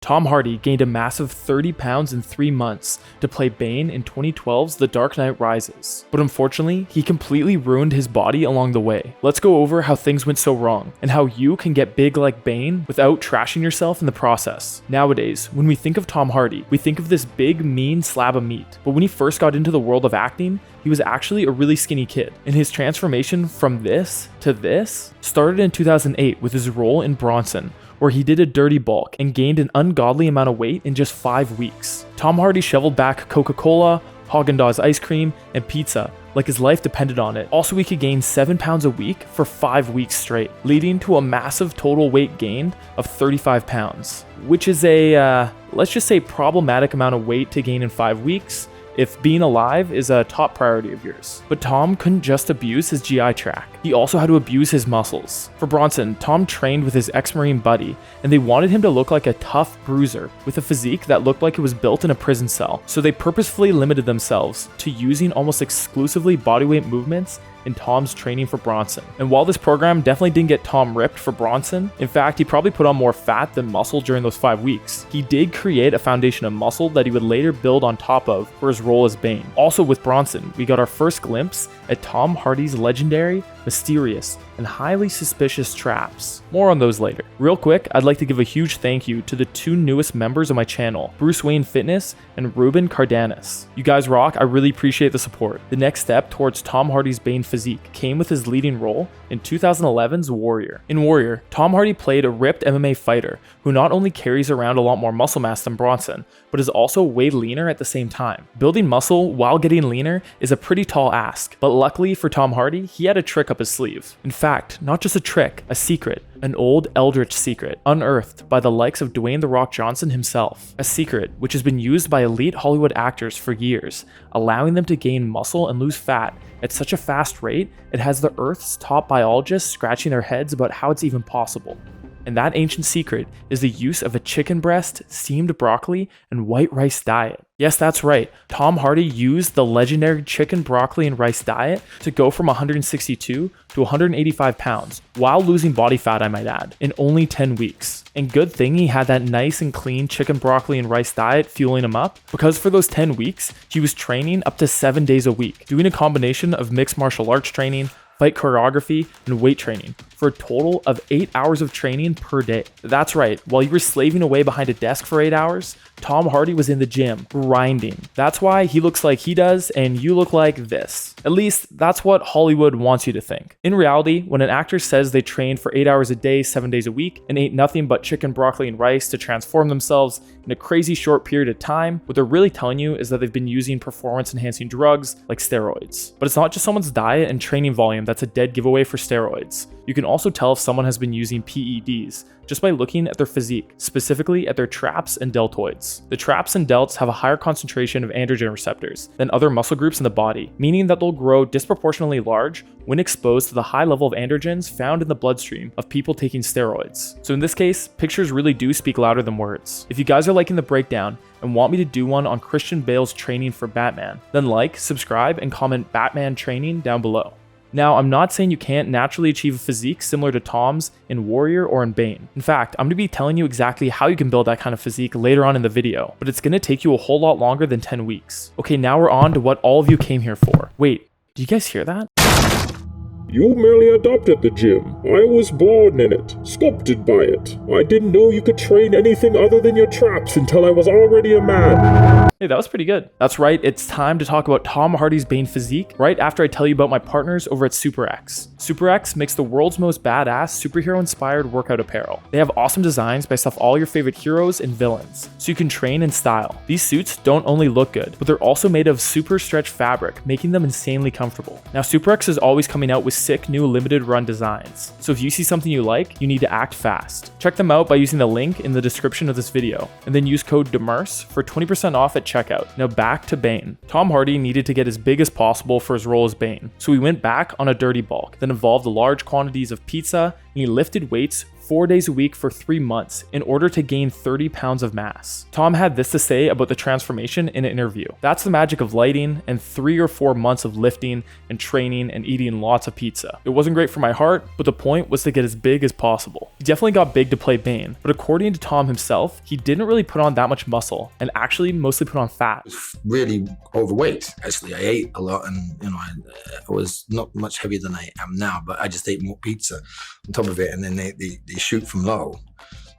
Tom Hardy gained a massive 30 pounds in 3 months to play Bane in 2012's The Dark Knight Rises. But unfortunately, he completely ruined his body along the way. Let's go over how things went so wrong, and how you can get big like Bane without trashing yourself in the process. Nowadays, when we think of Tom Hardy, we think of this big, mean slab of meat. But when he first got into the world of acting, he was actually a really skinny kid. And his transformation from this to this started in 2008 with his role in Bronson, where he did a dirty bulk and gained an ungodly amount of weight in just 5 weeks. Tom Hardy shoveled back Coca-Cola, Haagen-Dazs ice cream, and pizza like his life depended on it. Also, he could gain 7 pounds a week for 5 weeks straight, leading to a massive total weight gain of 35 pounds, which is a, let's just say, problematic amount of weight to gain in 5 weeks if being alive is a top priority of yours. But Tom couldn't just abuse his GI tract. He also had to abuse his muscles. For Bronson, Tom trained with his ex-Marine buddy, and they wanted him to look like a tough bruiser with a physique that looked like it was built in a prison cell. So they purposefully limited themselves to using almost exclusively bodyweight movements in Tom's training for Bronson. And while this program definitely didn't get Tom ripped for Bronson, in fact, he probably put on more fat than muscle during those 5 weeks. He did create a foundation of muscle that he would later build on top of for his role as Bane. Also with Bronson, we got our first glimpse at Tom Hardy's legendary, mysterious, and highly suspicious traps. More on those later. Real quick, I'd like to give a huge thank you to the 2 newest members of my channel, Bruce Wayne Fitness and Ruben Cardenas. You guys rock, I really appreciate the support. The next step towards Tom Hardy's Bane physique came with his leading role in 2011's Warrior. In Warrior, Tom Hardy played a ripped MMA fighter who not only carries around a lot more muscle mass than Bronson, but is also way leaner at the same time. Building muscle while getting leaner is a pretty tall ask, but luckily for Tom Hardy, he had a trick up his sleeve. In fact, not just a trick, a secret. An old eldritch secret, unearthed by the likes of Dwayne "The Rock" Johnson himself. A secret which has been used by elite Hollywood actors for years, allowing them to gain muscle and lose fat at such a fast rate, it has the Earth's top biologists scratching their heads about how it's even possible. And that ancient secret is the use of a chicken breast, steamed broccoli, and white rice diet. Yes, that's right. Tom Hardy used the legendary chicken, broccoli, and rice diet to go from 162 to 185 pounds, while losing body fat, I might add, in only 10 weeks. And good thing he had that nice and clean chicken, broccoli, and rice diet fueling him up, because for those 10 weeks, he was training up to 7 days a week, doing a combination of mixed martial arts training, fight choreography, and weight training for a total of 8 hours of training per day. That's right, while you were slaving away behind a desk for 8 hours, Tom Hardy was in the gym, grinding. That's why he looks like he does, and you look like this. At least, that's what Hollywood wants you to think. In reality, when an actor says they trained for 8 hours a day, 7 days a week, and ate nothing but chicken, broccoli, and rice to transform themselves in a crazy short period of time, what they're really telling you is that they've been using performance-enhancing drugs like steroids. But it's not just someone's diet and training volume that's a dead giveaway for steroids. You can also tell if someone has been using PEDs just by looking at their physique, specifically at their traps and deltoids. The traps and delts have a higher concentration of androgen receptors than other muscle groups in the body, meaning that they'll grow disproportionately large when exposed to the high level of androgens found in the bloodstream of people taking steroids. So in this case, pictures really do speak louder than words. If you guys are liking the breakdown and want me to do one on Christian Bale's training for Batman, then like, subscribe, and comment Batman training down below. Now, I'm not saying you can't naturally achieve a physique similar to Tom's in Warrior or in Bane. In fact, I'm going to be telling you exactly how you can build that kind of physique later on in the video, but it's going to take you a whole lot longer than 10 weeks. Okay, now we're on to what all of you came here for. Wait, do you guys hear that? You merely adopted the gym. I was born in it, sculpted by it. I didn't know you could train anything other than your traps until I was already a man. Hey, that was pretty good. That's right, it's time to talk about Tom Hardy's Bane physique right after I tell you about my partners over at SuperX. SuperX makes the world's most badass superhero-inspired workout apparel. They have awesome designs based off all your favorite heroes and villains, so you can train in style. These suits don't only look good, but they're also made of super stretch fabric, making them insanely comfortable. Now, SuperX is always coming out with sick new limited run designs, so if you see something you like, you need to act fast. Check them out by using the link in the description of this video, and then use code DEMERCE for 20% off at checkout. Now back to Bane. Tom Hardy needed to get as big as possible for his role as Bane, so he went back on a dirty bulk that involved large quantities of pizza, and he lifted weights 4 days a week for 3 months in order to gain 30 pounds of mass. Tom had this to say about the transformation in an interview. That's the magic of lighting and 3 or 4 months of lifting and training and eating lots of pizza. It wasn't great for my heart, but the point was to get as big as possible. He definitely got big to play Bane, but according to Tom himself, he didn't really put on that much muscle and actually mostly put on fat. Really overweight. Actually, I ate a lot, and I was not much heavier than I am now, but I just ate more pizza on top of it, and then they shoot from low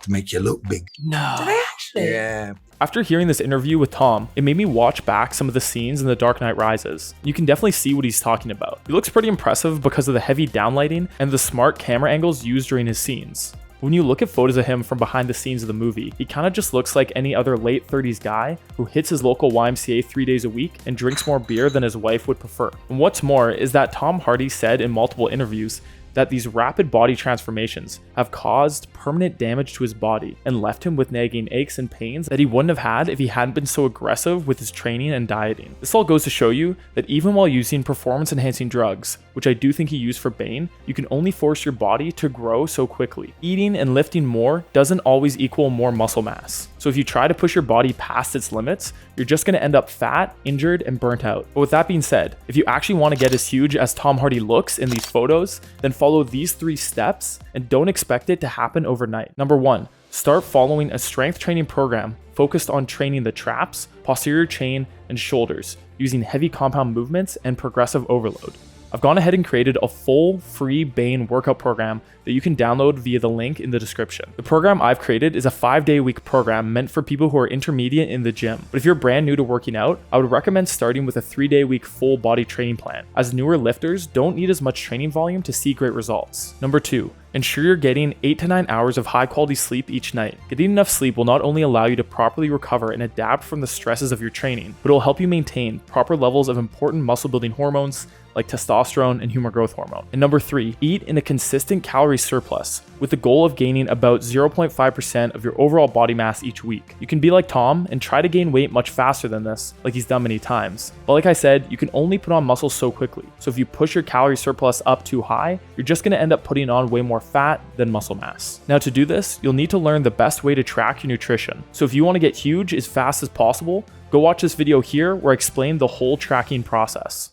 to make you look big. No. Did they actually? Yeah. After hearing this interview with Tom, it made me watch back some of the scenes in The Dark Knight Rises. You can definitely see what he's talking about. He looks pretty impressive because of the heavy downlighting and the smart camera angles used during his scenes. When you look at photos of him from behind the scenes of the movie, he kind of just looks like any other late 30s guy who hits his local YMCA 3 days a week and drinks more beer than his wife would prefer. And what's more is that Tom Hardy said in multiple interviews that these rapid body transformations have caused permanent damage to his body and left him with nagging aches and pains that he wouldn't have had if he hadn't been so aggressive with his training and dieting. This all goes to show you that even while using performance enhancing drugs, which I do think he used for Bane, you can only force your body to grow so quickly. Eating and lifting more doesn't always equal more muscle mass. So if you try to push your body past its limits, you're just going to end up fat, injured, and burnt out. But with that being said, if you actually want to get as huge as Tom Hardy looks in these photos, then follow these 3 steps and don't expect it to happen overnight. Number 1, start following a strength training program focused on training the traps, posterior chain, and shoulders using heavy compound movements and progressive overload. I've gone ahead and created a full free Bane workout program that you can download via the link in the description. The program I've created is a 5-day-a-week program meant for people who are intermediate in the gym. But if you're brand new to working out, I would recommend starting with a 3-day-a-week full body training plan, as newer lifters don't need as much training volume to see great results. Number 2, ensure you're getting 8 to 9 hours of high quality sleep each night. Getting enough sleep will not only allow you to properly recover and adapt from the stresses of your training, but it will help you maintain proper levels of important muscle building hormones like testosterone and human growth hormone. And number 3, eat in a consistent calorie surplus with the goal of gaining about 0.5% of your overall body mass each week. You can be like Tom and try to gain weight much faster than this, like he's done many times. But like I said, you can only put on muscle so quickly. So if you push your calorie surplus up too high, you're just going to end up putting on way more fat than muscle mass. Now to do this, you'll need to learn the best way to track your nutrition. So if you want to get huge as fast as possible, go watch this video here where I explain the whole tracking process.